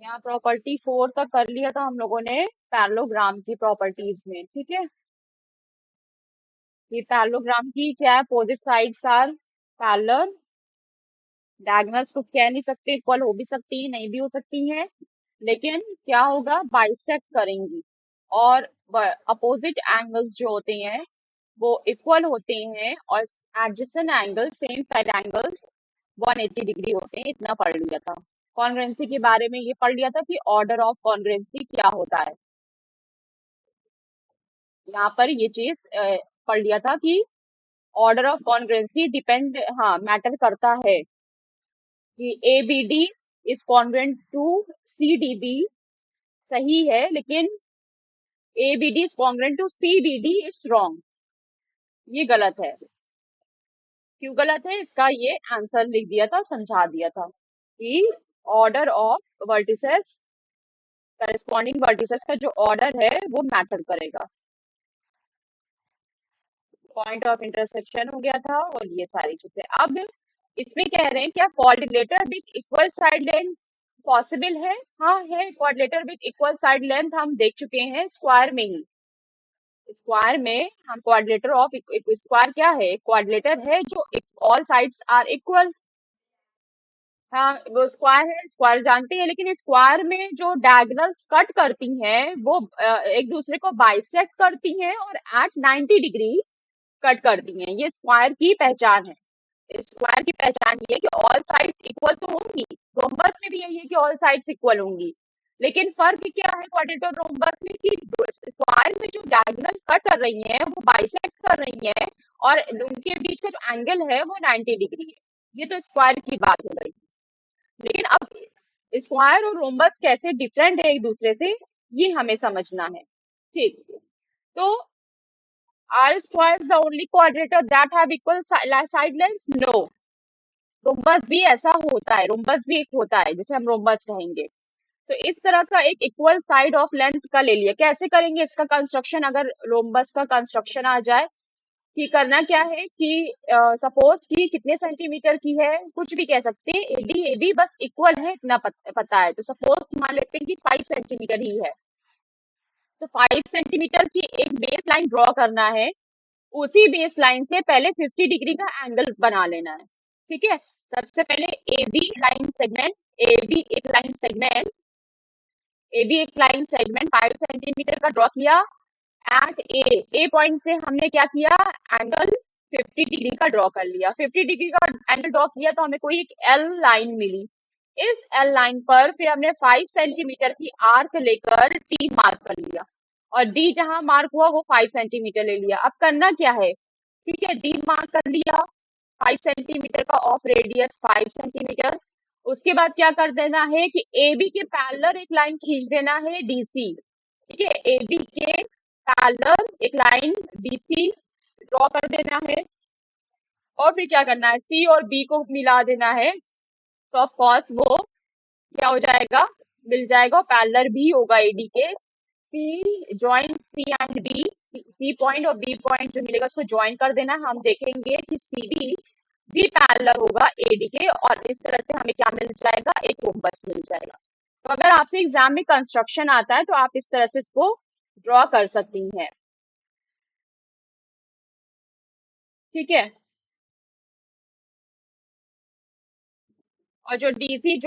यहाँ प्रॉपर्टी 4 तक कर लिया था हम लोगों ने पैरेललोग्राम की प्रॉपर्टीज में, ठीक है। ये पैरेललोग्राम की क्या है, opposite sides are parallel, diagonals को कह नहीं सकते, इक्वल हो भी सकती है नहीं भी हो सकती है, लेकिन क्या होगा, बाइसेक्ट करेंगी। और अपोजिट एंगल्स जो होते हैं वो इक्वल होते हैं, और adjacent angle, same side angles 180 degree होते हैं। इतना पढ़ लिया था। कॉन्ग्रुएंसी के बारे में ये पढ़ लिया था कि ऑर्डर ऑफ कॉन्ग्रुएंसी क्या होता है। यहाँ पर ये चीज पढ़ लिया था कि ऑर्डर ऑफ कॉन्ग्रुएंसी डिपेंड, हाँ, मैटर करता है कि A B D is congruent to C D B, सही है, लेकिन A B D is congruent to C B D is wrong, ये गलत है। क्यों गलत है, इसका ये आंसर लिख दिया था, समझा दिया था कि order of vertices, corresponding vertices का जो ऑर्डर है वो मैटर करेगा। पॉइंट ऑफ इंटरसेक्शन हो गया था, और ये सारी चीजें। अब इसमें कह रहे हैं क्या quadrilateral with equal side length possible है? हाँ है, quadrilateral with equal side length हम देख चुके हैं स्क्वायर में ही। स्क्वायर में हम क्वाड्रिलेटर ऑफ स्क्वायर क्या है, क्वाड्रिलेटर है जो ऑल साइड्स आर इक्वल। हाँ, वो स्क्वायर है, स्क्वायर जानते हैं, लेकिन स्क्वायर में जो डायगोनल्स कट करती हैं वो एक दूसरे को बाइसेक्ट करती हैं और एट 90 डिग्री कट करती हैं। ये स्क्वायर की पहचान है। स्क्वायर की पहचान ये है कि ऑल साइड्स इक्वल तो होंगी, रोम्बस में भी यही है कि ऑल साइड्स इक्वल होंगी, लेकिन फर्क क्या है क्वाड्रेटर और रोम्बस में कि स्क्वायर में जो डायगोनल कट कर रही हैं वो बाइसेक्ट कर रही हैं, और उनके बीच का जो एंगल है वो 90 डिग्री है। ये तो स्क्वायर की बात हो रही है। लेकिन अब स्क्वायर और रोम्बस कैसे डिफरेंट है एक दूसरे से, ये हमें समझना है, ठीक। तो are square is the only quadrilateral that have equal side lengths? No, rhombus भी ऐसा होता है, रोम्बस भी एक होता है जिसे हम रोम्बस कहेंगे। तो इस तरह का एक इक्वल साइड ऑफ लेंथ का ले लिया। कैसे करेंगे इसका कंस्ट्रक्शन, अगर रोम्बस का कंस्ट्रक्शन आ जाए कि करना क्या है कि सपोज कि कितने सेंटीमीटर की है, कुछ भी कह सकते हैं, एडी एबी बस इक्वल है इतना पता है। तो सपोज मान लेते हैं कि 5 सेंटीमीटर ही है, तो 5 सेंटीमीटर की एक बेस लाइन ड्रॉ करना है। उसी बेस लाइन से पहले 50 डिग्री का एंगल बना लेना है, ठीक है। सबसे पहले A B line segment, A B एक लाइन सेगमेंट, ए बी एक लाइन सेगमेंट 5 सेंटीमीटर का ड्रॉ किया। एट ए पॉइंट से हमने क्या किया, एंगल 50 डिग्री का ड्रॉ कर लिया। 50 डिग्री का एंगल ड्रॉ किया तो हमें कोई एक एल लाइन मिली। इस एल लाइन पर फिर हमने 5 सेंटीमीटर की आर्क लेकर टी मार्क कर लिया, और डी जहां मार्क हुआ वो 5 सेंटीमीटर ले लिया। अब करना क्या है, ठीक है, डी मार्क कर लिया, 5 सेंटीमीटर का ऑफ रेडियस 5 सेंटीमीटर। उसके बाद क्या कर देना है कि ए बी के पैरेलल एक लाइन खींच देना है डीसी, ठीक है, ए बी के पैरेलल एक लाइन डीसी ड्रॉ कर देना है। और फिर क्या करना है, सी और बी को मिला देना है, तो ऑफ कोर्स वो क्या हो जाएगा, मिल जाएगा, पैरेलल भी होगा एडी के। C join C and B, C point और बी पॉइंट जो मिलेगा उसको ज्वाइन कर देना। हम देखेंगे कि सी डी भी पैरेलल होगा एडी के, और इस तरह से हमें क्या मिल जाएगा, एक रोम्बस मिल जाएगा। तो अगर आपसे एग्जाम में कंस्ट्रक्शन आता है तो आप इस तरह से इसको ड्रॉ कर सकती हैं, ठीक है। और जो डीसी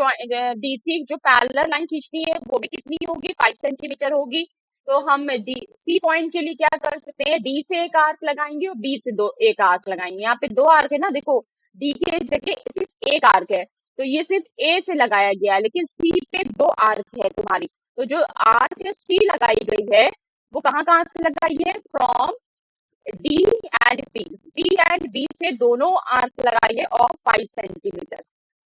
जो पैरेलल लाइन खींचनी है वो भी कितनी होगी, 5 सेंटीमीटर होगी। तो हम डी सी पॉइंट के लिए क्या कर सकते हैं, डी से एक आर्क लगाएंगे और बी से दो एक आर्क लगाएंगे। यहाँ पे दो आर्क है ना, देखो, डी के जगह सिर्फ एक आर्क है, तो ये सिर्फ ए से लगाया गया है, लेकिन सी पे दो आर्क है तुम्हारी। तो जो आर्क सी लगाई गई है वो कहाँ कहाँ से लगाई है, from D and B, D and B से दोनों आर्क लगाई है ऑफ 5 सेंटीमीटर।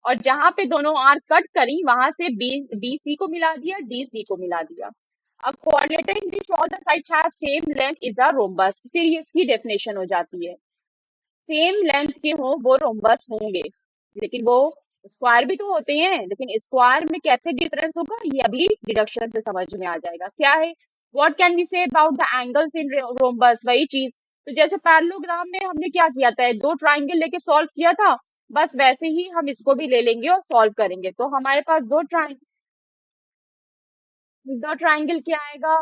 और जहां पे दोनों आर्क कट करी वहां से बी बी सी को मिला दिया, डी सी को मिला दिया। अब coordinator in which all the sides have same length is a rhombus, फिर ये इसकी डेफिनेशन हो जाती है। सेम लेंथ के हो वो रोम्बस होंगे, लेकिन वो स्क्वायर भी तो होते हैं, लेकिन स्क्वायर में कैसे डिफरेंस होगा ये अभी डिडक्शन से समझ में आ जाएगा। क्या है, what can we say about the angles in rhombus, वही चीज। तो जैसे पैरेललोग्राम में हमने क्या किया था, दो ट्राइंगल लेके सॉल्व किया था, बस वैसे ही हम इसको भी ले लेंगे और सॉल्व करेंगे। तो हमारे पास दो ट्राइंगल, द ट्राइंगल क्या आएगा?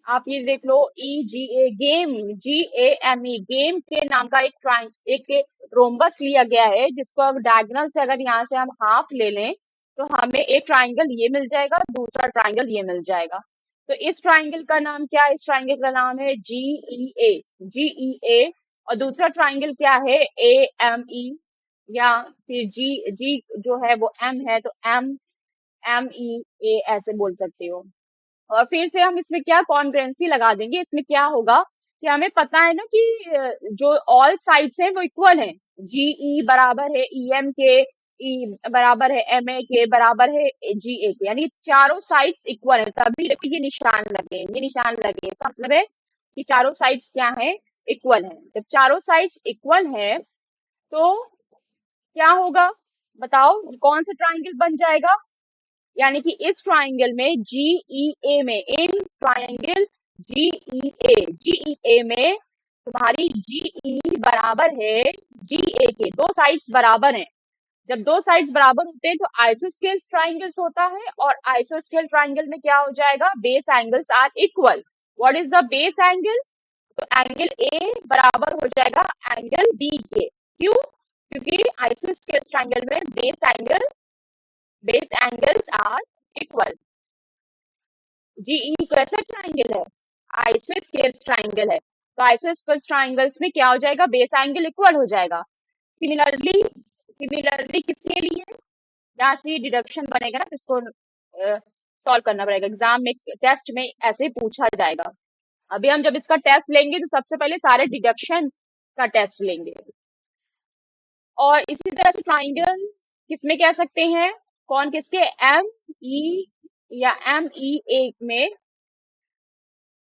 आप ये देख लो, EGA, गेम, GAME, गेम के नाम का एक रोम्बस लिया गया है, जिसको अब डायगोनल से अगर यहाँ से हम हाफ ले लें तो हमें एक ट्राइंगल ये मिल जाएगा, दूसरा ट्राइंगल ये मिल जाएगा। तो इस ट्राइंगल का नाम क्या है? इस ट्राइंगल का नाम है GEA। और दूसरा ट्राइंगल क्या है? AME, या फिर जी जी जो है वो M है, तो MEA ऐसे बोल सकते हो। और फिर से हम इसमें क्या कॉन्ग्रुएंसी लगा देंगे। इसमें क्या होगा कि हमें पता है ना कि जो ऑल साइड्स है वो इक्वल है। GE बराबर है EM के, E बराबर है MA के, बराबर है GA के, यानी चारों साइड्स इक्वल है। तभी देखो ये निशान लगे, ये निशान लगे, इसका मतलब है कि चारों साइड्स क्या है? इक्वल है। जब चारों साइड्स इक्वल है तो क्या होगा? बताओ कौन सा ट्राइंगल बन जाएगा? यानी कि इस ट्राइंगल में GEA में, इन ट्राइंगल GEA में तुम्हारी GE बराबर है GA के, दो साइड्स बराबर हैं। जब दो साइड्स बराबर होते हैं तो आइसोस्केल ट्राइंगल्स होता है, और आइसोस्केल ट्राइंगल में क्या हो जाएगा? Base angles are equal. What is the base angle? तो एंगल ए बराबर हो जाएगा एंगल बी के। क्यों? क्योंकि आइसोस्केल ट्राइंगल में base angles are equal. GE कैसा ट्राइंगल है? आइसोस्केल ट्राइंगल है। तो आइसोस्केल ट्राइंगल्स में क्या हो जाएगा? बेस एंगल इक्वल हो जाएगा। सिमिलरली किसके लिए? जहाँ से डिडक्शन बनेगा ना, तो इसको सॉल्व करना पड़ेगा। एग्जाम में, टेस्ट में ऐसे पूछा जाएगा। अभी हम जब इसका टेस्ट लेंगे तो सबसे पहले सारे डिडक्शन का टेस्ट लेंगे। और इसी तरह से ट्राइंगल किसमें कह सकते हैं? कौन किसके? ME या MEA में,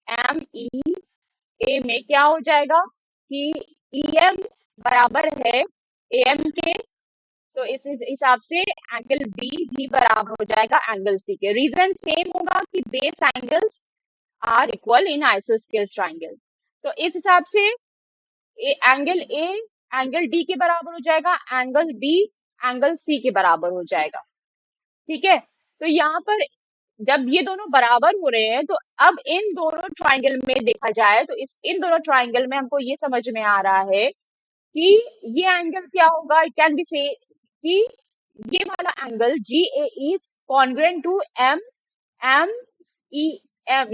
MEA में क्या हो जाएगा कि EM बराबर है AM के, तो इस हिसाब से एंगल बी भी बराबर हो जाएगा एंगल सी के। रीजन सेम होगा कि base angles are equal in आइसोस्केल ट्राइंगल। तो इस हिसाब से एंगल ए एंगल डी के बराबर हो जाएगा, एंगल बी एंगल सी के बराबर हो जाएगा। ठीक है, तो यहाँ पर जब ये दोनों बराबर हो रहे हैं तो अब इन दोनों ट्राइंगल में देखा जाए तो इन दोनों ट्राइंगल में हमको ये समझ में आ रहा है कि ये एंगल क्या होगा? इट कैन बी से कि ये वाला angle GA is congruent to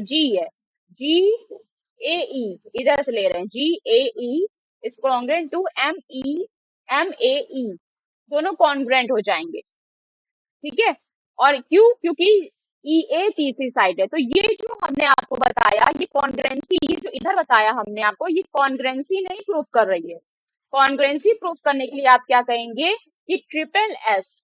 G है, GAE, इधर से ले रहे हैं, GAE is congruent to MAE, दोनों कॉन्ग्रुएंट हो जाएंगे। ठीक है, और क्यों? क्योंकि EA तीसरी साइड है। तो ये जो हमने आपको बताया, ये कॉन्ग्रुएंसी, ये जो इधर बताया हमने आपको, ये कॉन्ग्रुएंसी नहीं प्रूव कर रही है। कॉन्ग्रुएंसी प्रूव करने के लिए आप क्या कहेंगे कि ट्रिपल एस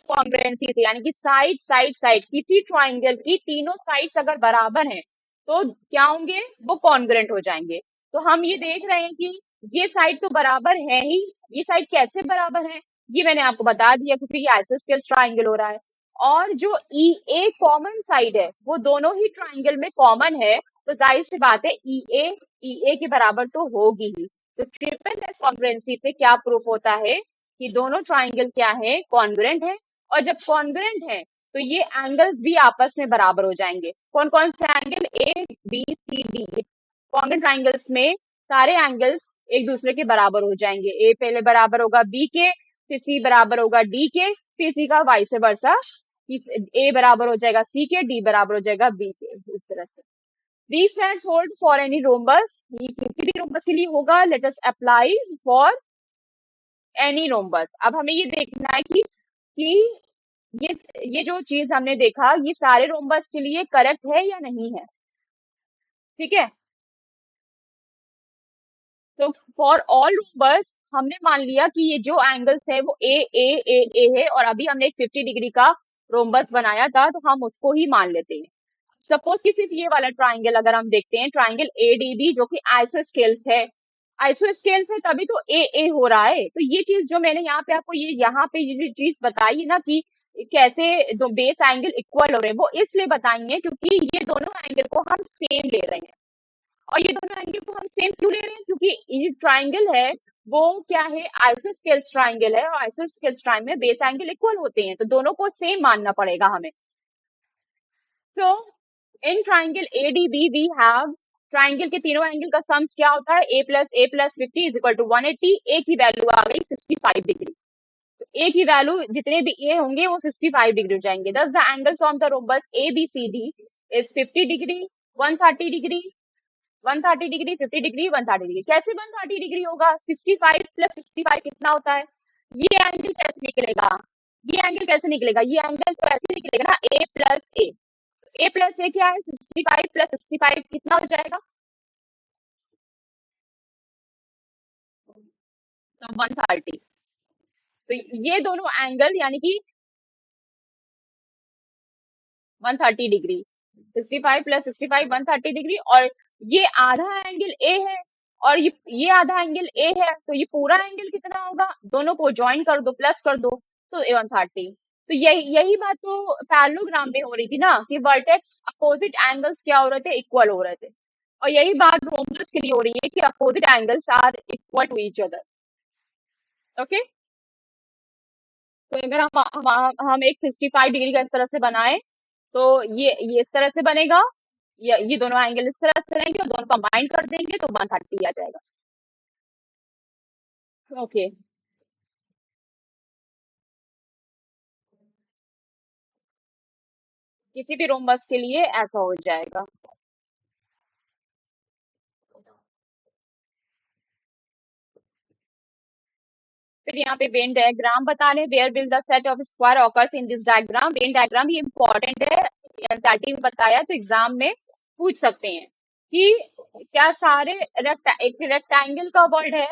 कॉन्ग्रुएंसी से, यानी कि साइड साइड साइड, किसी ट्राइंगल की तीनों साइड्स अगर बराबर हैं तो क्या होंगे? वो कॉन्ग्रुएंट हो जाएंगे। तो हम ये देख रहे हैं कि ये साइड तो बराबर है ही। ये साइड कैसे बराबर है? ये मैंने आपको बता दिया, क्योंकि ये आइसोस्केल ट्राइंगल हो रहा है। और जो EA कॉमन साइड है वो दोनों ही ट्राइंगल में कॉमन है, तो जाहिर सी बात है EA के बराबर तो होगी ही। तो ट्रिपल एस कॉन्ग्रुएंसी से क्या प्रूफ होता है कि दोनों ट्राइंगल क्या है? कॉन्ग्रुएंट है। और जब कॉन्ग्रुएंट है तो ये एंगल्स भी आपस में बराबर हो जाएंगे। कौन कौन से एंगल? ABCD, कॉन्ग्रुएंट ट्राइंगल्स में सारे एंगल्स एक दूसरे के बराबर हो जाएंगे। ए पहले बराबर होगा B के, फिर C बराबर होगा D के, फिर C का वाइस वर्सा, A बराबर हो जाएगा C के, D बराबर हो जाएगा B के, इस तरह से। These stands hold for any rhombus, ये किसी भी रोम्बस के लिए होगा। Let us apply for any rhombus। अब हमें ये देखना है कि ये जो चीज हमने देखा, ये सारे रोम्बस के लिए करेक्ट है या नहीं है। ठीक है, तो फॉर ऑल रोम्बस हमने मान लिया कि ये जो एंगल्स है वो ए है, और अभी हमने 50 डिग्री का रोम्बस बनाया था तो हम उसको ही मान लेते हैं। सपोज कि सिर्फ ये वाला ट्राइंगल अगर हम देखते हैं, ट्राइंगल ADB, जो कि आइसोस्केल्स है, आइसोस्केल्स है तभी तो ए हो रहा है। तो ये चीज जो मैंने यहाँ पे आपको यहाँ पे ये जो चीज बताई है ना कि कैसे दो बेस एंगल इक्वल हो रहे हैं, वो इसलिए बताई है क्योंकि ये दोनों एंगल को हम सेम ले रहे हैं। और ये दोनों एंगल को हम सेम क्यों ले रहे हैं? क्योंकि ये ट्राइंगल है वो क्या है? आइसोस्केल्स ट्राइंगल है, और आइसोस्केल्स ट्राइंगल में बेस एंगल इक्वल होते हैं, तो दोनों को सेम मानना पड़ेगा हमें। So in triangle A D B we have triangle के तीनों एंगल का सम्स क्या होता है, a+a+50 इज इक्वल टू 180। ए की वैल्यू आ गई 65 डिग्री। तो ए की वैल्यू जितने भी ए होंगे वो 65 डिग्री हो जाएंगे। Thus the angles of the rhombus A B C D is 50 degree, 130 degree, 130 degree, 50 degree, 130 degree. कैसे 130 डिग्री होगा? 65 प्लस 65 कितना होता है? ये एंगल कैसे निकलेगा? ये एंगल कैसे निकलेगा? ये एंगल तो ऐसे निकलेगा ना, ए प्लस ए। ए प्लस ए क्या है? 65 प्लस 65 कितना हो जाएगा? तो 130। तो ये दोनों एंगल यानी कि 130 डिग्री, 65 प्लस 65 130 डिग्री। और ये आधा एंगल ए है और ये आधा एंगल ए है, तो ये पूरा एंगल कितना होगा? दोनों को ज्वाइन कर दो, प्लस कर दो, तो 130। तो यही यही बात तो पैरेललोग्राम में हो रही थी ना, कि वर्टेक्स अपोजिट एंगल्स क्या हो रहे थे? इक्वल हो रहे थे। और यही बात रोम्बस के लिए हो रही है कि opposite angles are equal to each other. Okay. तो अगर हम एक 65 डिग्री का इस तरह से बनाए, तो ये इस तरह से बनेगा। ये दोनों एंगल इस तरह से रहेंगे और दोनों कंबाइन कर देंगे तो 130 आ जाएगा। ओके। किसी भी रोम्बस के लिए ऐसा हो जाएगा। फिर यहाँ पे वेन डायग्राम बता रहे हैं, where will the set of square occurs in this diagram. Venn diagram ये इंपॉर्टेंट है, एनसीईआरटी में बताया, तो एग्जाम में पूछ सकते हैं कि क्या सारे एक रेक्टेंगल का वर्ड है,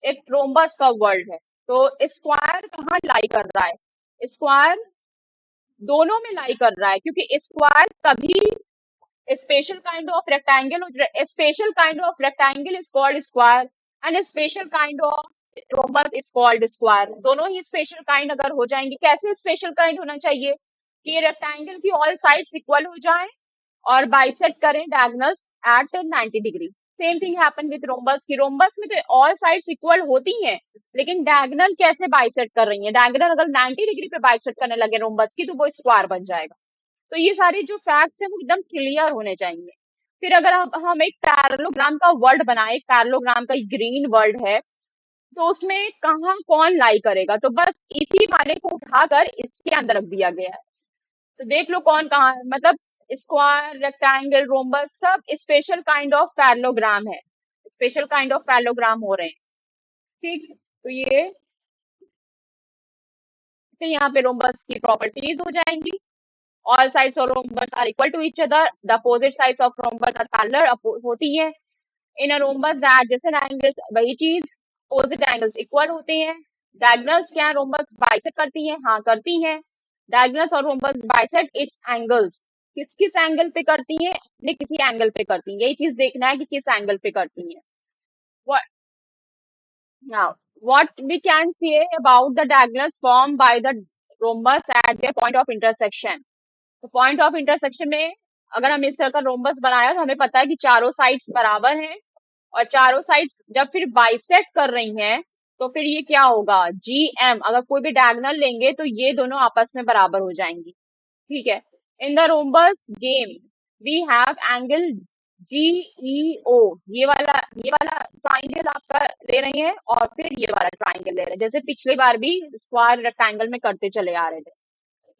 एक रोम्बस का वर्ड है, तो स्क्वायर कहाँ लाई कर रहा है? स्क्वायर दोनों में लाई कर रहा है, क्योंकि स्क्वायर कभी special kind of rectangle, special kind of rectangle is called square and special kind of rhombus is called square. दोनों ही स्पेशल काइंड अगर हो जाएंगे, कैसे स्पेशल काइंड होना चाहिए? कि रेक्टेंगल की ऑल साइड्स इक्वल हो जाएं और बाइसेक्ट करें diagonals at 90 degree. Same thing happen with rhombus की, रोम्बस में तो ऑल साइड्स इक्वल होती हैं, लेकिन डायगोनल कैसे बाइसेक्ट कर रही है? डायगोनल अगर 90 डिग्री पे बाइसेक्ट करने लगे रोम्बस की, तो वो स्क्वायर बन जाएगा। तो ये सारे जो फैक्ट्स हैं वो एकदम क्लियर होने चाहिए। फिर अगर हम एक पैरेललोग्राम का वर्ड बनाए, पैरेललोग्राम का ग्रीन वर्ड है, तो उसमें कहाँ कौन लाई करेगा? तो बस इसी वाले को उठाकर इसके अंदर रख दिया गया है। तो देख लो कौन कहाँ है, मतलब स्क्वायर, रेक्टेंगल, रोम्बस सब स्पेशल काइंड ऑफ पैरेललोग्राम है, स्पेशल काइंड ऑफ पैरेललोग्राम हो रहे हैं। ठीक। तो ये तो यहाँ पे रोम्बस की प्रॉपर्टीज हो जाएंगी। All sides of rhombus are equal to each other. The opposite sides of rhombus are parallel होती है। In a rhombus the adjacent angles वही चीज, opposite angles equal होते हैं। Diagonals क्या rhombus bisect करती हैं? हाँ करती हैं। Diagonals और rhombus bisect its angles। किस किस एंगल पे करती हैं? अपने किसी एंगल पे करती हैं, यही चीज देखना है कि किस एंगल पे करती हैं। What now? What we can say about the diagonals formed by the rhombus at their point of intersection? तो पॉइंट ऑफ इंटरसेक्शन में अगर हम इस तरह का रोम्बस बनाया तो हमें पता है कि चारों साइड्स बराबर हैं, और चारों साइड्स जब फिर बाइसेक्ट कर रही हैं तो फिर ये क्या होगा? जी एम, अगर कोई भी डायगोनल लेंगे तो ये दोनों आपस में बराबर हो जाएंगी। ठीक है। In the rhombus game we have angle G E O, ये वाला ट्राइंगल आपका ले रहे हैं और फिर ये वाला ट्राइंगल ले रहे हैं, जैसे पिछली बार भी स्क्वायर रेक्टेंगल में करते चले आ रहे थे।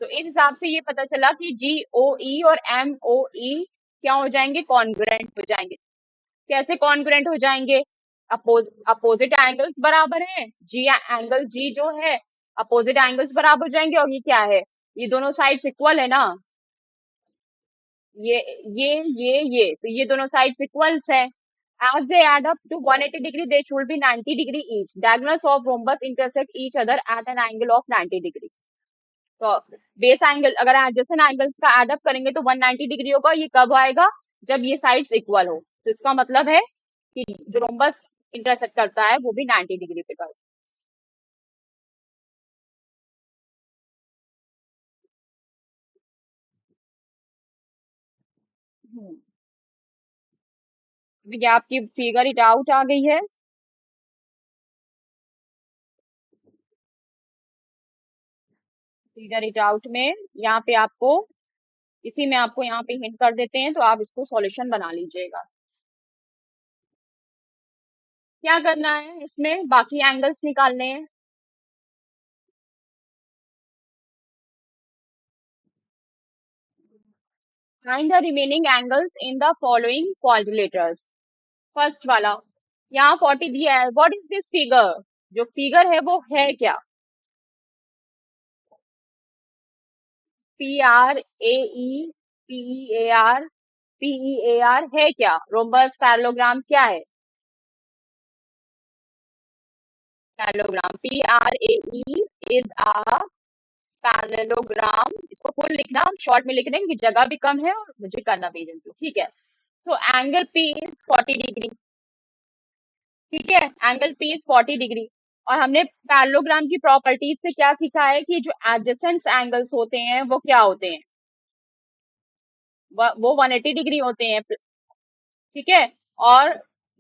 तो इस हिसाब से ये पता चला कि जी ओ ई और एम ओ ई क्या हो जाएंगे? कॉन्ग्रुएंट हो जाएंगे। कैसे कॉन्ग्रुएंट हो जाएंगे? अपोजिट एंगल्स बराबर हैं, जी एंगल जी जो है, अपोजिट एंगल्स बराबर हो जाएंगे। और ये क्या है? ये दोनों साइड्स इक्वल है ना, ये ये तो ये दोनों साइड्स इक्वल्स है। As they add up to 180 degree, they should be 90 degree each. Diagonals of rhombus intersect each other at an angle of 90 degree. तो बेस एंगल अगर एडजेसेंट एंगल्स का एड अप करेंगे तो 190 डिग्री होगा। ये कब आएगा? जब ये साइड्स इक्वल हो। तो इसका मतलब है कि जो रोम्बस इंटरसेक्ट करता है वो भी 90 डिग्री पे करता है। ये आपकी फिगर इट आउट आ गई है। फिगर इट आउट में यहाँ पे आपको इसी में आपको यहाँ पे हिंट कर देते हैं, तो आप इसको सॉल्यूशन बना लीजिएगा। क्या करना है, इसमें बाकी एंगल्स निकालने हैं। Find the remaining angles in the following quadrilaterals. First वाला, यहाँ 40 दिया है। What is this figure? जो फिगर है वो है क्या? PRAE, PEAR है क्या? रोम्बस पैरेललोग्राम क्या है? Parallelogram PRAE is a parallelogram. इसको फुल लिखना, हम शॉर्ट में लिख रहे हैं कि जगह भी कम है और मुझे करना भी जल्दी, ठीक है। तो एंगल P इज 40 डिग्री, ठीक है। Angle P is 40 degree. और हमने पैरेललोग्राम की प्रॉपर्टीज से क्या सीखा है कि जो एडजेसेंट एंगल्स होते हैं वो क्या होते हैं? वो 180 डिग्री होते हैं, ठीक है। और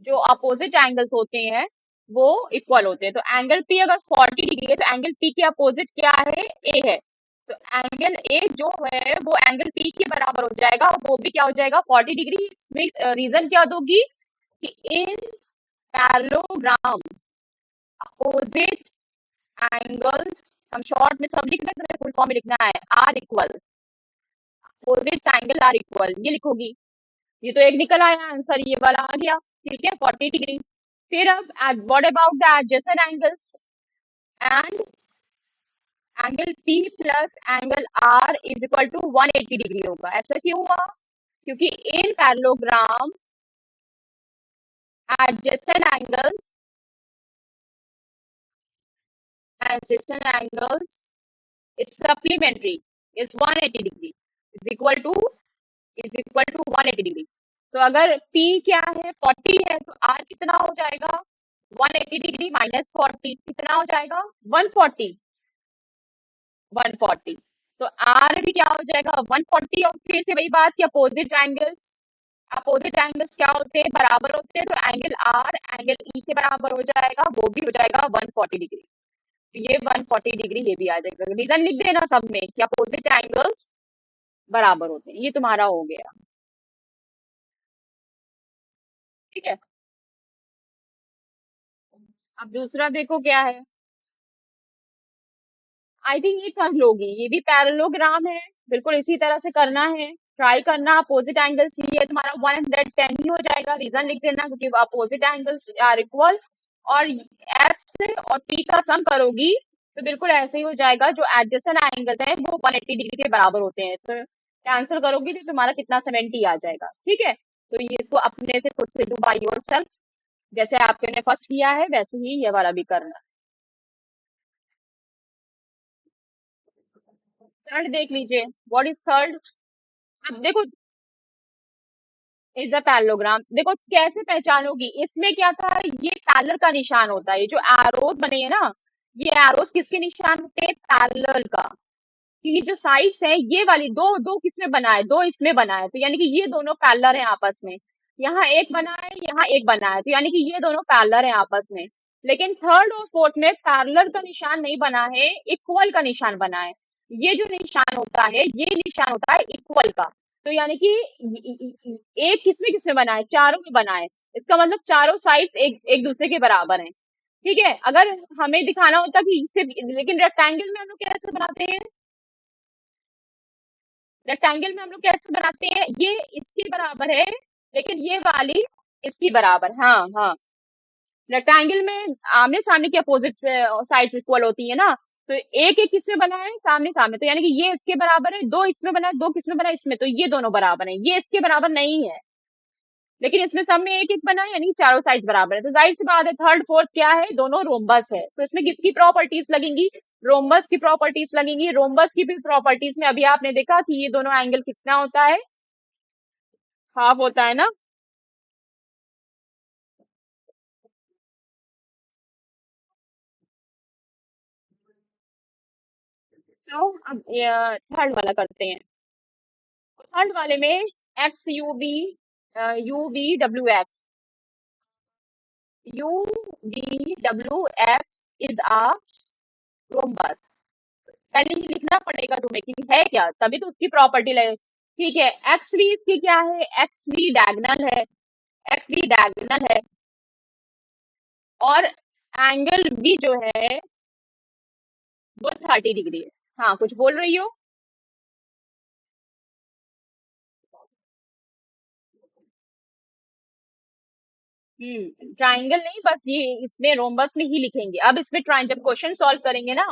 जो अपोजिट एंगल्स होते हैं वो इक्वल होते हैं। तो एंगल P अगर 40 डिग्री है तो एंगल P के अपोजिट क्या है? A है। तो एंगल A जो है वो एंगल P के बराबर हो जाएगा, वो भी क्या हो जाएगा? 40 डिग्री। इसमें रीजन क्या दोगी कि इन पैरेललोग्राम अपोजिट एंगल्स, हम शॉर्ट में सब लिख रहे हैं, फुल फॉर्म में लिखना है, are equal, opposite angle are equal, ये लिखोगी। ये तो एक निकल आया आंसर, ये वाला आ गया, ठीक है, 40 डिग्री। फिर अब what about the adjacent angles? And angle P plus angle R is equal to 180 degree होगा। ऐसा क्यों हुआ? क्योंकि in parallelogram adjacent angles adjacent angles is supplementary is 180 degree is equal to 180 degree. तो अगर P क्या है? 40 है, तो R कितना हो जाएगा? 180 डिग्री माइनस 40 कितना हो जाएगा? 140। 140। तो R भी क्या हो जाएगा? 140। और फिर से वही बात कि अपोजिट एंगल्स क्या होते हैं? बराबर होते हैं। तो एंगल R एंगल E के बराबर हो जाएगा, वो भी हो जाएगा 140 डिग्री। तो ये 140 डिग्री ये भी आ जाएगा। रीजन लिख देना सब में कि अपोजिट एंगल्स बराबर होते हैं। ये तुम्हारा हो गया, ठीक है। अब दूसरा देखो क्या है। आई थिंक ये कर लोगी, ये भी पैरेललोग्राम है, बिल्कुल इसी तरह से करना है। ट्राई करना। अपोजिट एंगल सी है तुम्हारा 110 ही हो जाएगा। रीजन लिख देना क्योंकि अपोजिट एंगल्स आर इक्वल। और एस और पी का सम करोगी तो बिल्कुल ऐसे ही हो जाएगा। जो एडजेसेंट एंगल्स हैं वो 180 डिग्री के बराबर होते हैं। तो आंसर करोगी तो तुम्हारा कितना? 70 आ जाएगा, ठीक है। तो ये इसको अपने से खुद से डू बाय योरसेल्फ, जैसे आपने फर्स्ट किया है वैसे ही ये वाला भी करना। थर्ड देख लीजिए, व्हाट इज थर्ड? अब देखो, इज द पैरेललोग्राम। देखो कैसे पहचानोगी, इसमें क्या था, ये पैरेलल का निशान होता है। ये जो एरोस बने हैं ना, ये एरोस किसके निशान होते हैं? पैरेलल का। कि ये जो साइड्स हैं ये वाली दो दो किसमें बना है? दो इसमें बना है, तो यानी कि ये दोनों पैरेलल हैं आपस में। यहाँ एक बना है, यहाँ एक बना है, तो यानी कि ये दोनों पैरेलल हैं आपस में। लेकिन थर्ड और फोर्थ में पैरेलल का निशान नहीं बना है, इक्वल का निशान बना है। ये जो निशान होता है ये निशान होता है इक्वल का। तो यानी कि एक किसमें किसमें बना है? चारों में बना है। इसका मतलब चारों साइड्स एक एक दूसरे के बराबर हैं, ठीक है। अगर हमें दिखाना होता कि सिर्फ, लेकिन रेक्टेंगल में हम लोग कैसे बनाते हैं? रेक्टेंगल में हम लोग कैसे बनाते हैं? ये इसके बराबर है, लेकिन ये वाली इसकी बराबर। हाँ हाँ, रेक्टेंगल में आमने सामने की अपोजिट साइड्स इक्वल होती है ना। तो एक एक किसमें बना है? सामने सामने। तो यानी कि ये इसके बराबर है, दो इसमें बना है, दो किसमें बना है? इसमें। तो ये दोनों बराबर है, ये इसके बराबर नहीं है। लेकिन इसमें सब में एक एक बना है, यानी कि चारों साइड बराबर है। तो जाहिर सी बात है थर्ड फोर्थ क्या है? दोनों रोम्बस है। तो इसमें किसकी प्रॉपर्टीज लगेंगी? रोम्बस की प्रॉपर्टीज लगेंगी। रोम्बस की भी प्रॉपर्टीज में अभी आपने देखा कि ये दोनों एंगल कितना होता है? हाफ होता है ना। तो अब थर्ड वाला करते हैं। थर्ड वाले में XUV UVWX is a rhombus. पहले ये लिखना पड़ेगा तुम्हें कि है क्या, तभी तो उसकी प्रॉपर्टी लगे। ठीक है, एक्स वी इसकी क्या है, एक्स वी डायगनल है, एक्स वी डायगनल है, और एंगल बी जो है वो 30 डिग्री है। हाँ, कुछ बोल रही हो? ट्राइंगल नहीं, बस ये इसमें रोम्बस में ही लिखेंगे। अब इसमें ट्राइ जब क्वेश्चन सॉल्व करेंगे ना,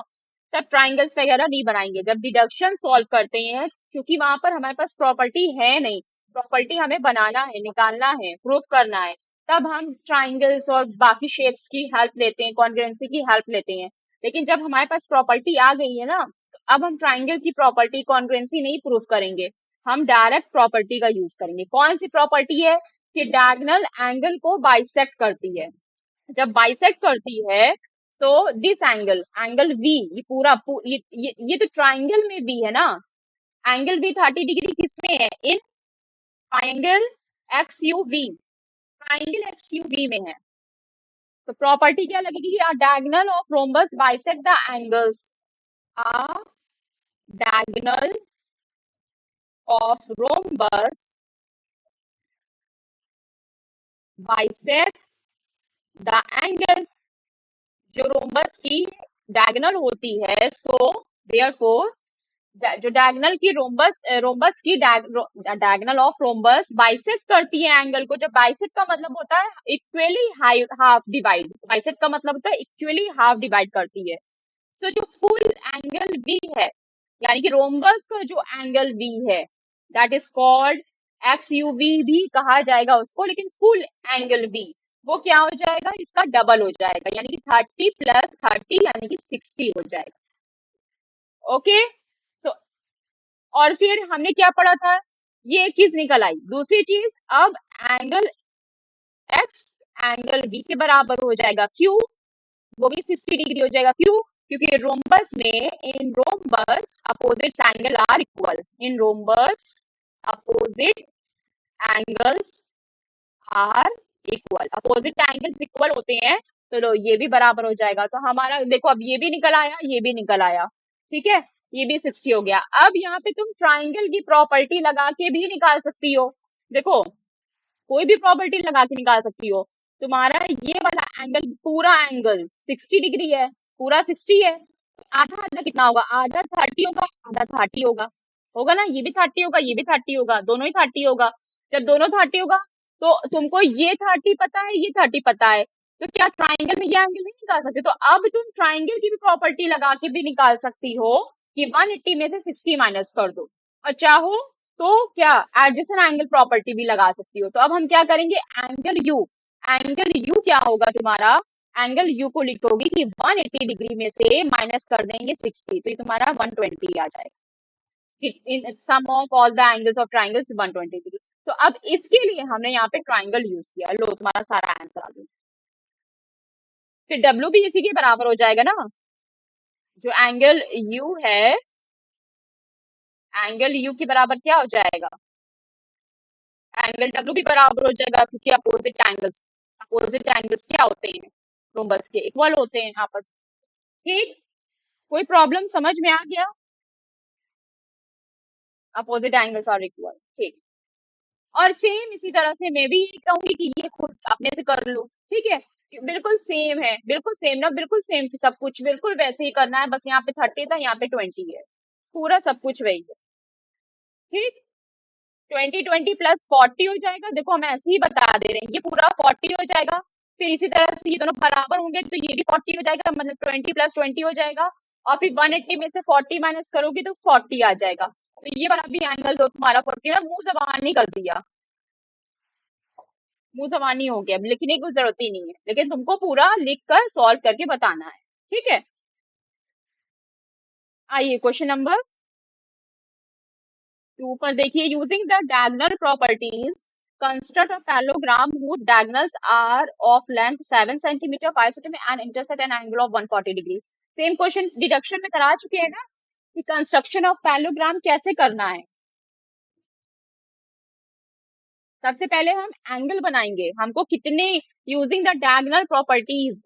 तब ट्राइंगल्स वगैरह नहीं बनाएंगे। जब डिडक्शन सॉल्व करते हैं, क्योंकि वहां पर हमारे पास प्रॉपर्टी है नहीं, प्रॉपर्टी हमें बनाना है, निकालना है, प्रूफ करना है, तब हम ट्राइंगल्स और बाकी शेप्स की हेल्प लेते हैं, कॉन्ग्रुएंसी की हेल्प लेते हैं। लेकिन जब हमारे पास प्रॉपर्टी आ गई है ना, तो अब हम ट्राइंगल की प्रॉपर्टी कॉन्ग्रुएंसी नहीं प्रूफ करेंगे, हम डायरेक्ट प्रॉपर्टी का यूज करेंगे। कौन सी प्रॉपर्टी है? कि डायगोनल एंगल को बाइसेक्ट करती है। जब बाइसेक्ट करती है, तो दिस एंगल, एंगल वी, ये पूरा ये तो ट्राइंगल में भी है ना। एंगल वी 30 डिग्री किसमें है? In triangle X U V, triangle X U V में है। तो प्रॉपर्टी क्या लगेगी? A diagonal of rhombus bisect the angles, a diagonal of rhombus bisect the angles. जो रोम्बस की डायगोनल होती है, सो देयरफॉर जो डायगोनल की रोम्बस रोम्बस की डायगोनल ऑफ रोम्बस बाइसेक्ट करती है एंगल को। जब बाइसेक्ट का मतलब होता है इक्वली हाफ डिवाइड, बाइसेक्ट का मतलब होता है इक्वली हाफ डिवाइड करती है। तो जो फुल एंगल बी है, यानी कि रोम्बस का जो एंगल बी है, that is called X U V भी कहा जाएगा उसको, लेकिन फुल एंगल बी वो क्या हो जाएगा? इसका डबल हो जाएगा, यानी कि 30 + 30 यानी कि 60 हो जाएगा। ओके, तो और फिर हमने क्या पढ़ा था? ये एक चीज निकल आई। दूसरी चीज, अब एंगल एक्स एंगल बी के बराबर हो जाएगा, क्यों? वो भी 60 डिग्री हो जाएगा, क्यों? क्योंकि रोम्बस में, in rhombus opposite angle are equal, in rhombus opposite angles are equal, opposite angles equal होते हैं, तो लो ये भी बराबर हो जाएगा। तो हमारा देखो, अब ये भी निकल आया, ये भी निकल आया, ठीक है, ये भी 60 हो गया। अब यहाँ पे तुम ट्राइंगल की प्रॉपर्टी लगा के भी निकाल सकती हो। देखो, कोई भी प्रॉपर्टी लगा के निकाल सकती हो। तुम्हारा ये वाला एंगल, पूरा एंगल 60 डिग्री है, पूरा 60 है, आधा आधा कितना होगा? आधा 30 होगा, आधा 30 होगा, होगा ना? ये भी 30 होगा, ये भी 30 होगा, दोनों ही 30 होगा। जब दोनों 30 होगा, तो तुमको ये 30 पता है, ये 30 पता है, तो क्या ट्राइंगल में ये एंगल नहीं निकाल सकते? तो अब तुम ट्राइंगल की भी प्रॉपर्टी लगा के भी निकाल सकती हो कि 180 में से 60 माइनस कर दो, और चाहो तो क्या एडजेसेंट एंगल प्रॉपर्टी भी लगा सकती हो। तो अब हम क्या करेंगे? एंगल यू क्या होगा तुम्हारा? एंगल यू को लिखोगी कि 180 डिग्री में से माइनस कर देंगे 60, तो ये तुम्हारा 120 आ जाएगा। In sum of all the angles of triangles 120 degree. तो अब इसके लिए हमने यहाँ पे ट्राइंगल यूज किया। लो, तुम्हारा सारा आंसर आ गया। फिर डब्ल्यू भी इसी के बराबर हो जाएगा ना। जो एंगल यू है, एंगल यू के बराबर क्या हो जाएगा? एंगल डब्ल्यू भी बराबर हो जाएगा, क्योंकि अपोजिट एंगल्स क्या होते हैं? रोम्बस के इक्वल होते हैं आपस। ठीक, कोई प्रॉब्लम समझ में आ गया? अपोजिट एंगल्स आर इक्वल, ठीक। और सेम इसी तरह से मैं भी यही कहूंगी कि ये खुद अपने से कर लो, ठीक है? बिल्कुल सेम है, बिल्कुल सेम ना, बिल्कुल सेम, सब कुछ बिल्कुल वैसे ही करना है, बस यहाँ पे 30 था, यहाँ पे 20 है, पूरा सब कुछ वही है। ठीक, 20 20 + 40 हो जाएगा। देखो, हम ऐसे ही बता दे रहे हैं, ये पूरा 40 हो जाएगा। फिर इसी तरह से ये दोनों बराबर होंगे, तो ये भी 40 हो जाएगा, मतलब 20 + 20 हो जाएगा। और फिर 180 में से 40 माइनस करोगे तो 40 आ जाएगा। तो ये वाला भी एंगल तो तुम्हारा 40 ना, मुंह जबान नहीं कर दिया, मुंह जबानी हो गया, लिखने की जरूरत ही नहीं है, लेकिन तुमको पूरा लिख कर सॉल्व करके बताना है। ठीक है, आइए क्वेश्चन नंबर 2 पर देखिए। Using the diagonal properties, construct a parallelogram whose diagonals are of length 7 cm, 5 cm and intersect an angle of 140 degree. Same question deduction में करा चुके हैं ना, कि कंस्ट्रक्शन ऑफ पैरेललोग्राम कैसे करना है। सबसे पहले हम एंगल बनाएंगे, हमको कितने, यूजिंग द डायगोनल प्रॉपर्टीज,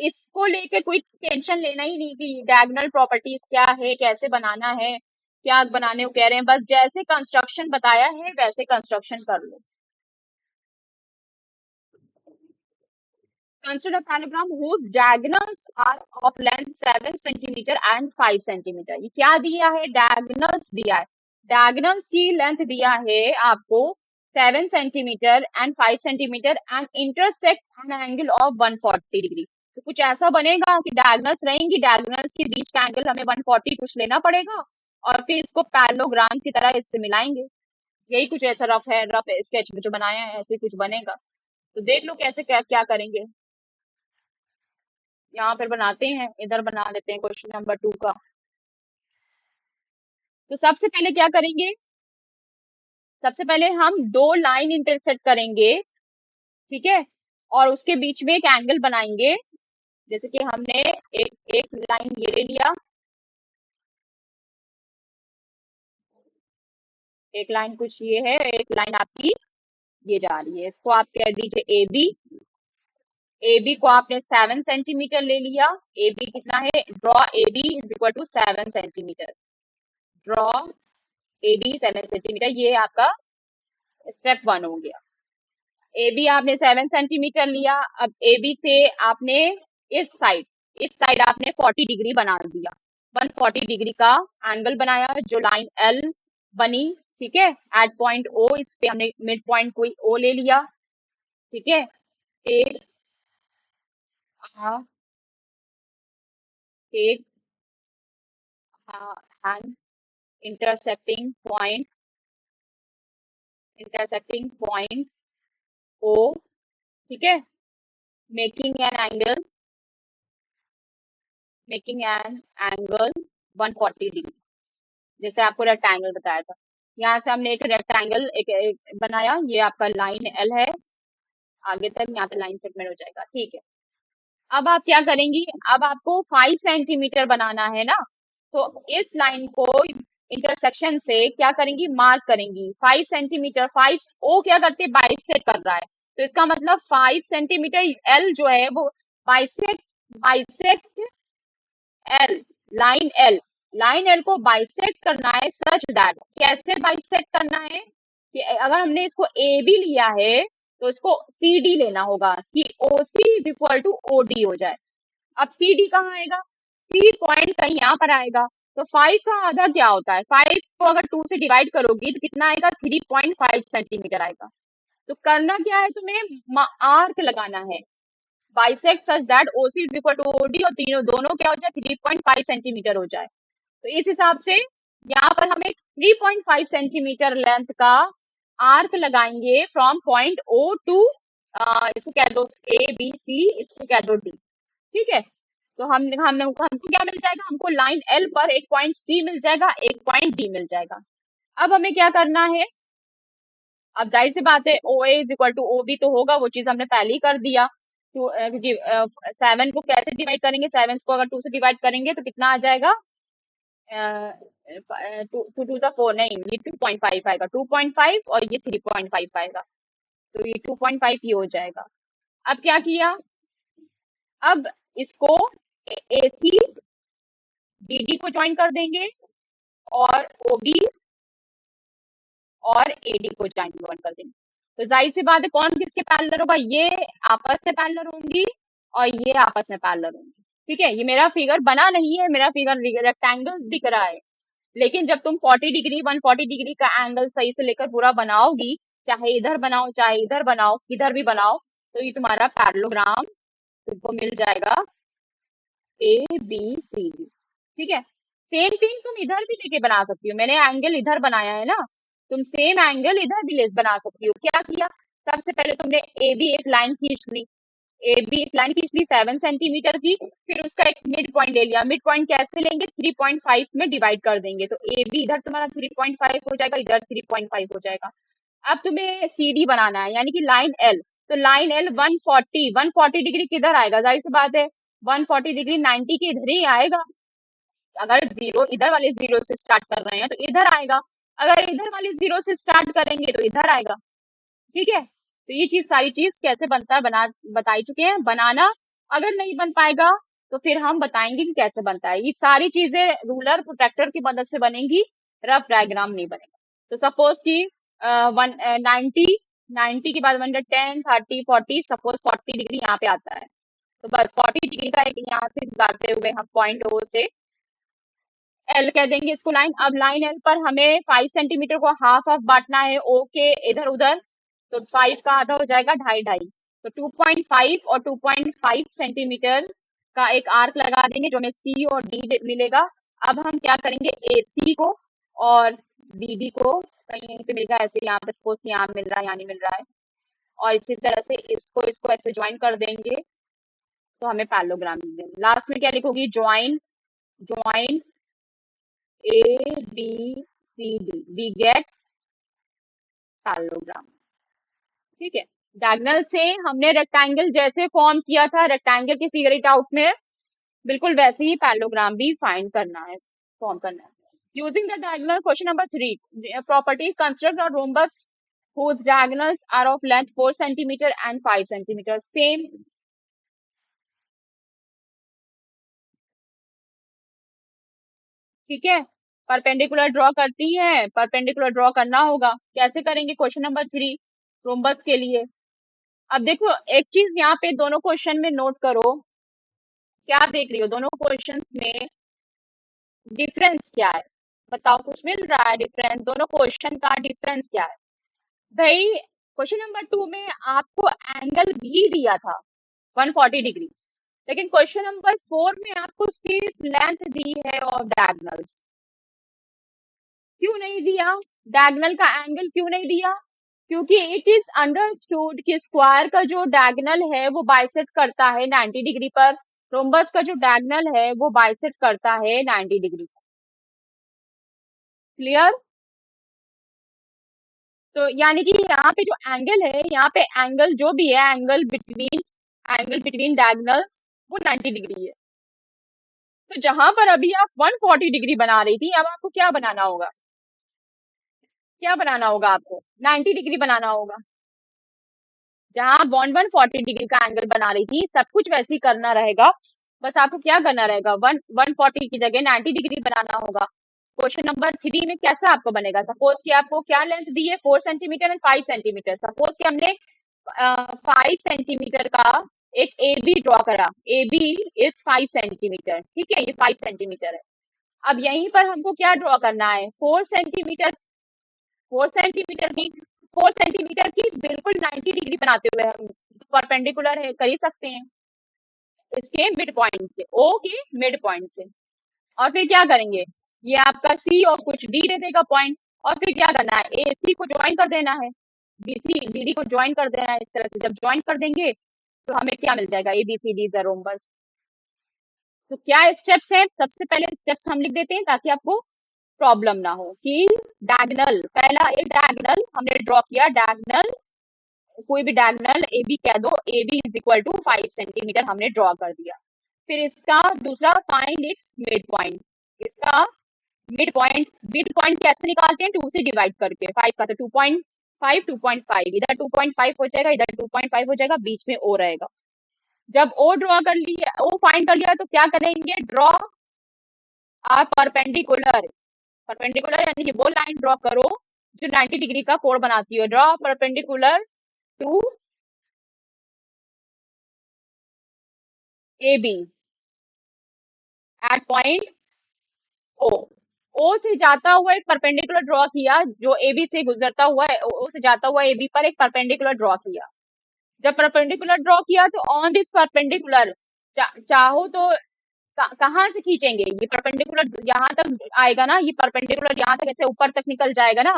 इसको लेके कोई टेंशन लेना ही नहीं कि डायगोनल प्रॉपर्टीज क्या है, कैसे बनाना है। क्या बनाने को कह रहे हैं, बस जैसे कंस्ट्रक्शन बताया है वैसे कंस्ट्रक्शन कर लो। Consider a parallelogram whose diagonals are of length 7 centimetre and 5 centimetre. ये क्या दिया है, diagonals दिया है। diagonals की लेंथ दिया है आपको 7 centimetre and 5 centimetre and intersect an angle of 140 degree. तो कुछ ऐसा बनेगा कि diagonals रहेंगी, diagonals के बीच का एंगल हमें 140 कुछ लेना पड़ेगा और फिर इसको पैरेललोग्राम की तरह इससे मिलाएंगे। यही कुछ ऐसा रफ है, रफ स्केच में जो बनाया है ऐसे कुछ बनेगा। तो देख लो कैसे क्या क्या करेंगे। यहाँ पर बनाते हैं, इधर बना लेते हैं क्वेश्चन नंबर 2 का। तो सबसे पहले क्या करेंगे, सबसे पहले हम दो लाइन इंटरसेक्ट करेंगे, ठीक है, और उसके बीच में एक एंगल बनाएंगे। जैसे कि हमने एक एक लाइन ये ले लिया, एक लाइन कुछ ये है, एक लाइन आपकी ये जा रही है, इसको आप कह दीजिए ए बी। ए बी को आपने 7 सेंटीमीटर ले लिया। ए बी कितना है, draw A B is equal to 7 centimetre. Draw A B 7 centimetre, ये आपका स्टेप 1 हो गया। ए बी आपने 7 सेंटीमीटर लिया। अब ए बी से आपने इस साइड आपने 40 डिग्री बना दिया, 140 डिग्री का एंगल बनाया। जो लाइन एल बनी, ठीक है, एट पॉइंट ओ, इस पे हमने मिड पॉइंट कोई ओ ले लिया, ठीक है। एक एक एंड इंटरसेक्टिंग पॉइंट, ओ, ठीक है, मेकिंग एन एंगल, 140 डिग्री, जैसे आपको रेक्टेंगल बताया था। यहाँ से हमने एक रेक्टेंगल एक बनाया, ये आपका लाइन एल है, आगे तक यहाँ पे लाइन सेगमेंट हो जाएगा, ठीक है। अब आप क्या करेंगी, अब आपको 5 सेंटीमीटर बनाना है ना, तो इस लाइन को इंटरसेक्शन से क्या करेंगी, मार्क करेंगी 5 सेंटीमीटर। 5 ओ क्या करते हैं, बाइसेक्ट कर रहा है, तो इसका मतलब 5 सेंटीमीटर एल जो है वो bisect bisect L, line L को बाइसेक्ट करना है सच दैट। कैसे बाइसेक्ट करना है कि अगर हमने इसको ए बी लिया है तो इसको सी डी लेना होगा कि O C is equal to O D हो जाए। अब सी डी कहाँ आएगा, सी पॉइंट कहीं यहाँ पर आएगा। तो 5 का आधा क्या होता है, 5 को अगर 2 से डिवाइड करोगी तो कितना आएगा, 3.5 सेंटीमीटर आएगा। तो करना क्या है, तुम्हें आर्क लगाना है, bisect such that OC is equal to OD, और तीनों दोनों क्या हो जाए, 3.5 सेंटीमीटर हो जाए। तो इस हिसाब से यहाँ पर हमें 3.5 सेंटीमीटर लेंथ का आर्क लगाएंगे फ्रॉम पॉइंट ओ टू, इसको कह दो ए बी सी, इसको कह दो डी, ठीक है। तो हमको क्या मिल जाएगा, हमको लाइन एल पर एक पॉइंट सी मिल जाएगा, एक पॉइंट डी मिल जाएगा। अब हमें क्या करना है, अब जाहिर सी बात है O A is equal to O B तो होगा, वो चीज हमने पहले ही कर दिया। तो क्योंकि 7 को कैसे डिवाइड करेंगे, 7 को अगर 2 से डिवाइड करेंगे तो कितना आ जाएगा, 2 2 जा 4, नहीं ये 2.5 आएगा, 2.5 और ये 3.5 आएगा, तो ये 2.5 ही हो जाएगा। अब क्या किया, अब इसको ए सी डी डी को ज्वाइन कर देंगे और ओ बी और एडी को ज्वाइन कर देंगे। तो जाहिर सी बात है कौन किसके पैरेलल होगा, ये आपस में पैरेलल होंगी और ये आपस में पैरेलल होंगी, ठीक है। ये मेरा फिगर बना नहीं है, मेरा फिगर रेक्टेंगल दिख रहा है, लेकिन जब तुम 40 डिग्री 140 डिग्री का एंगल सही से लेकर पूरा बनाओगी, चाहे इधर बनाओ चाहे इधर बनाओ, किधर भी बनाओ, तो ये तुम्हारा पैरेललोग्राम तुमको मिल जाएगा ए बी सी डी, ठीक है। सेम थिंग तुम इधर भी लेके बना सकती हो, मैंने एंगल इधर बनाया है ना, तुम सेम एंगल इधर भी ले बना सकती हो। क्या किया, सबसे पहले तुमने ए बी एक लाइन खींच ली, ए बी एक लाइन खींच ली 7 सेंटीमीटर की, फिर उसका एक मिड पॉइंट ले लिया। मिड पॉइंट कैसे लेंगे, 3.5 में डिवाइड कर देंगे, तो ए बी इधर तुम्हारा 3.5 हो जाएगा, इधर 3.5 हो जाएगा। अब तुम्हें सी डी बनाना है, यानी कि लाइन एल, तो लाइन एल 140 डिग्री किधर आएगा, जाहिर सी बात है 140 डिग्री 90 के इधर ही आएगा। अगर जीरो इधर वाले जीरो से स्टार्ट कर रहे हैं तो इधर आएगा, अगर इधर वाले जीरो से स्टार्ट करेंगे तो इधर आएगा, ठीक है। तो ये चीज सारी चीज कैसे बनता है बता ही चुके हैं। बनाना अगर नहीं बन पाएगा तो फिर हम बताएंगे कि कैसे बनता है। ये सारी चीजें रूलर प्रोट्रैक्टर की मदद से बनेंगी, रफ डायग्राम नहीं बनेगा। तो सपोज कि 90 90 के बाद 110 30 40, सपोज 40 डिग्री यहाँ पे आता है, तो बस 40 डिग्री का एक यहाँ से गुजारते हुए हम पॉइंट ओ से एल कह देंगे इसको लाइन। अब लाइन एल पर हमें 5 सेंटीमीटर को हाफ हाफ बांटना है ओ के इधर उधर, तो 5 का आधा हो जाएगा 2.5 2.5, तो 2.5 और 2.5 सेंटीमीटर का एक आर्क लगा देंगे जो हमें सी और डी मिलेगा। अब हम क्या करेंगे, ए सी को और बी डी को कहीं पे मिलेगा ऐसे, यहाँ पे सपोज यहाँ मिल रहा है, यहाँ नहीं मिल रहा है, और इसी तरह से इसको इसको ऐसे ज्वाइन कर देंगे तो हमें पैरेललोग्राम मिलेगा। लास्ट में क्या लिखोगी, join join A B C D, we get parallelogram. ठीक है, डायगोनल से हमने रेक्टेंगल जैसे फॉर्म किया था, रेक्टेंगल की फिगर इट आउट में, बिल्कुल वैसे ही पैरेललोग्राम भी फाइंड करना है, फॉर्म करना है। Using the diagonal, question number 3, property construct और rhombus whose diagonals are of length 4 centimeter and 5 centimeter, same। ठीक है, परपेंडिकुलर ड्रॉ करती है, परपेंडिकुलर ड्रॉ करना होगा, कैसे करेंगे, क्वेश्चन नंबर 3 रोम्बस के लिए। अब देखो एक चीज यहाँ पे दोनों क्वेश्चन में नोट करो, क्या देख रही हो दोनों क्वेश्चन में, डिफरेंस क्या है, बताओ, कुछ मिल रहा है डिफरेंस, दोनों क्वेश्चन का डिफरेंस क्या है भाई। क्वेश्चन नंबर 2 में आपको एंगल भी दिया था 140 डिग्री, लेकिन क्वेश्चन नंबर 4 में आपको सिर्फ लेंथ दी है और डायगोनल्स क्यों नहीं दिया, डायगोनल का एंगल क्यों नहीं दिया, क्योंकि इट इज अंडरस्टूड कि स्क्वायर का जो डायगोनल है वो बाइसेक्ट करता है 90 डिग्री पर, रोम्बस का जो डायगोनल है वो बाइसेक्ट करता है 90 डिग्री। क्लियर। तो यानी कि यहाँ पे जो एंगल है, यहाँ पे एंगल जो भी है, एंगल बिटवीन डायगोनल्स वो 90 डिग्री है। तो जहां पर अभी आप 140 डिग्री बना रही थी, अब आपको क्या बनाना होगा, क्या बनाना होगा आपको, 90 डिग्री बनाना होगा। जहां 140 डिग्री का एंगल बना रही थी, सब कुछ वैसे ही करना रहेगा, बस आपको क्या करना रहेगा, 140 की जगह 90 डिग्री बनाना होगा। क्वेश्चन नंबर 3 में कैसा आपको बनेगा, सपोज कि आपको क्या लेंथ दी है, 4 सेंटीमीटर एंड 5 सेंटीमीटर, सपोज कि हमने 5 सेंटीमीटर का एक ए बी ड्रॉ करा, ए बी इज 5 सेंटीमीटर, ठीक है, ये 5 सेंटीमीटर है। अब यहीं पर हमको क्या ड्रॉ करना है, 4 सेंटीमीटर की 4 सेंटीमीटर की बिल्कुल 90 डिग्री बनाते हुए हम परपेंडिकुलर है कर ही सकते हैं इसके मिड पॉइंट से, ओ के मिड पॉइंट से। और फिर क्या करेंगे, ये आपका सी और कुछ डी दे देगा पॉइंट, और फिर क्या करना है, ए सी को ज्वाइन कर देना है, बी सी डी डी को ज्वाइन कर देना है, इस तरह से जब ज्वाइन कर देंगे तो हमें क्या मिल जाएगा, A B C D the rhombus. तो क्या स्टेप्स है, सबसे पहले स्टेप्स हम लिख देते हैं ताकि आपको प्रॉब्लम ना हो, कि डायगोनल, पहला एक डायगोनल हमने ड्रॉ किया, डायगोनल कोई भी डायगोनल ए बी कह दो, A B is equal to 5 centimetre हमने ड्रॉ कर दिया। फिर इसका दूसरा, फाइंड इट्स मिड पॉइंट, इसका मिड पॉइंट कैसे निकालते हैं, 2 से डिवाइड करके, 5 का तो 2.5 2.5, इधर 2.5 हो जाएगा, इधर 2.5 हो जाएगा, बीच में ओ रहेगा। जब ओ ड्रॉ कर लिया, ओ फाइंड कर लिया, तो क्या करेंगे, ड्रॉ आ परपेंडिकुलर, परपेंडिकुलर यानी कि वो लाइन ड्रॉ करो जो 90 डिग्री का कोण बनाती है, draw perpendicular to A B at point O, O से जाता हुआ एक परपेंडिकुलर ड्रॉ किया, जो ए बी से गुजरता हुआ है, ओ से जाता हुआ ए बी पर एक परपेंडिकुलर ड्रॉ किया। जब परपेंडिकुलर ड्रॉ किया तो ऑन दिस परपेंडिकुलर चाहो तो कहाँ से खींचेंगे, ये परपेंडिकुलर यहाँ तक आएगा ना, ये परपेंडिकुलर यहाँ तक ऐसे ऊपर तक निकल जाएगा ना,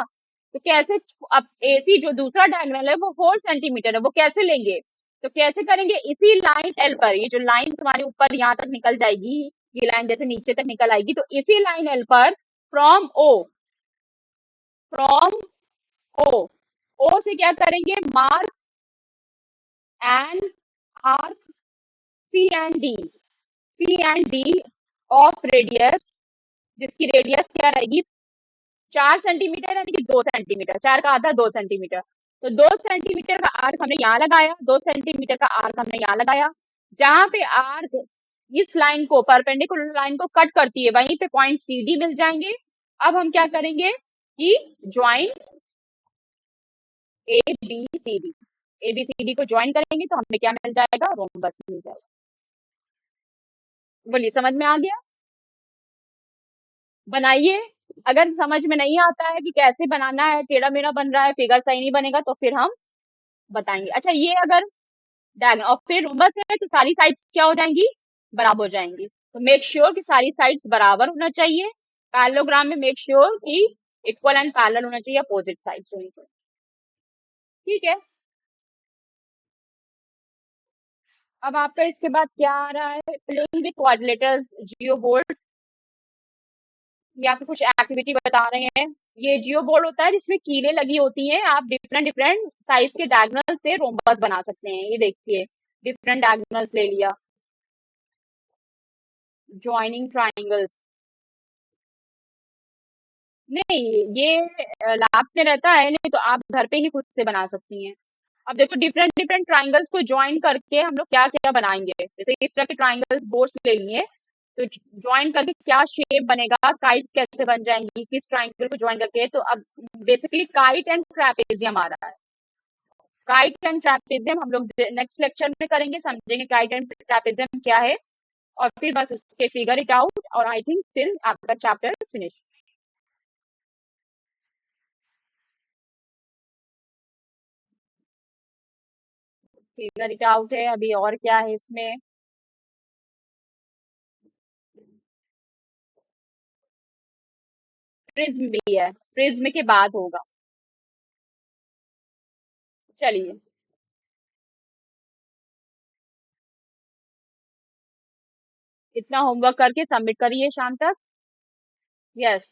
तो कैसे, अब एसी जो दूसरा डायगोनल है वो 4 सेंटीमीटर है, वो कैसे लेंगे, तो कैसे करेंगे, इसी लाइन एल पर, ये जो लाइन तुम्हारे ऊपर यहाँ तक निकल जाएगी, ये लाइन जैसे नीचे तक निकल आएगी, तो इसी लाइन एल पर फ्रॉम फ्रॉम ओ ओ से क्या करेंगे, mark and arc C and D of radius, जिसकी रेडियस क्या रहेगी, 4 सेंटीमीटर यानी कि 2 सेंटीमीटर, 4 का आधा 2 सेंटीमीटर, तो 2 सेंटीमीटर का आर्क हमने यहाँ लगाया, 2 सेंटीमीटर का आर्क हमने यहाँ लगाया, जहां पे आर्क इस लाइन को, परपेंडिकुलर लाइन को कट करती है, वहीं पे पॉइंट सी डी मिल जाएंगे। अब हम क्या करेंगे कि join A B C D, A B C D को ज्वाइन करेंगे तो हमें क्या मिल जाएगा, रोम्बस मिल जाएगा। बोलिए समझ में आ गया? बनाइए। अगर समझ में नहीं आता है कि कैसे बनाना है, टेढ़ा मेढ़ा बन रहा है, फिगर सही नहीं बनेगा, तो फिर हम बताएंगे। अच्छा, ये अगर डायगोनल और फिर रोम्बस है तो सारी साइड्स क्या हो जाएंगी, बराबर हो जाएंगी। तो मेक श्योर कि सारी साइड्स बराबर होना चाहिए। पैरेललोग्राम में मेक श्योर कि इक्वल एंड पैरेलल होना चाहिए, अपोजिट साइड्स होनी चाहिए। ठीक है। अब आपका इसके बाद क्या आ रहा है, playing with coordinators Jio board, या फिर कुछ एक्टिविटी बता रहे हैं। ये जियो बोर्ड होता है जिसमें कीलें लगी होती हैं, आप डिफरेंट डिफरेंट साइज के डायगोनल से रोम्बस बना सकते हैं। ये देखिए, डिफरेंट डायगोनल्स ले लिया, ज्वाइनिंग ट्राइंगल्स। नहीं, ये लैब्स में रहता है, नहीं तो आप घर पे ही खुद से बना सकती हैं। अब देखो, डिफरेंट डिफरेंट ट्राइंगल्स को ज्वाइन करके हम लोग क्या क्या बनाएंगे, जैसे इस तरह के ट्राइंगल्स बोर्ड्स ले लिए, तो ज्वाइन करके क्या शेप बनेगा, काइट कैसे बन जाएंगी, किस ट्राइंगल को ज्वाइन करके। तो अब बेसिकली काइट एंड ट्रापेजियम आ रहा है। काइट एंड ट्रापेजियम हम लोग नेक्स्ट लेक्चर में करेंगे, समझेंगे काइट एंड ट्रापेजियम क्या है, और फिर बस उसके फिगर इट आउट, और आई थिंक फिर आपका chapter finish. Figure it out है अभी, और क्या है इसमें। प्रिज्म भी है, प्रिज्म के बाद होगा। चलिए, इतना होमवर्क करके सबमिट करिए शाम तक। यस।